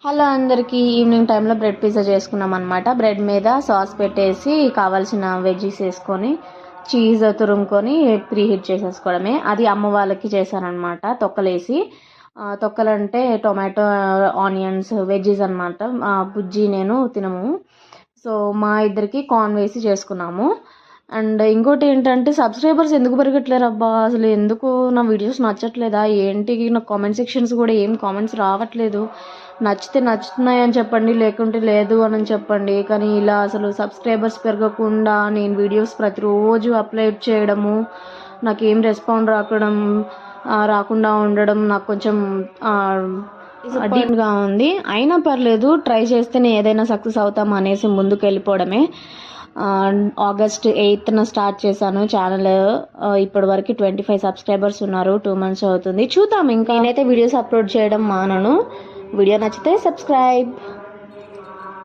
Hello అందరికీ, evening టైంలో bread pizza చేసుకున్నాం అనమాట. బ్రెడ్ మీద సాస్ పెట్టేసి కావాల్సిన వెజ్జీస్ వేసుకొని చీజ్ తురుముకొని ప్రీ హీట్ చేసేసుకోవడమే. అది అమ్మ వాళ్ళకి చేశానమాట, తొక్కలేసి. తొక్కలు అంటే టొమాటో, ఆనియన్స్, వెజ్జీస్ అనమాట. బుజ్జి నేను తినము, సో మా ఇద్దరికి కార్న్ వేసి చేసుకున్నాము. అండ్ ఇంకోటి ఏంటంటే, సబ్స్క్రైబర్స్ ఎందుకు పెరగట్లేరు అబ్బా, అసలు ఎందుకు నా వీడియోస్ నచ్చట్లేదా ఏంటి? నా కామెంట్ సెక్షన్స్ కూడా ఏం కామెంట్స్ రావట్లేదు. నచ్చితే నచ్చుతున్నాయి అని చెప్పండి, లేకుంటే లేదు అని చెప్పండి. కానీ ఇలా అసలు సబ్స్క్రైబర్స్ పెరగకుండా నేను వీడియోస్ ప్రతిరోజు అప్లోడ్ చేయడము, నాకు ఏం రెస్పాండ్ రాకుండా ఉండడం నాకు కొంచెం డిసప్పాయింట్గా ఉంది. అయినా పర్లేదు, ట్రై చేస్తేనే ఏదైనా సక్సెస్ అవుతాం అనేసి ముందుకు వెళ్ళిపోవడమే. ఆగస్ట్ 8న స్టార్ట్ చేశాను ఛానల్. ఇప్పటి వరకు 25 సబ్స్క్రైబర్స్ ఉన్నారు. 2 months అవుతుంది. చూద్దాం, ఇంకా నేనైతే వీడియోస్ అప్లోడ్ చేయడం మానను. వీడియో నచ్చితే సబ్స్క్రైబ్.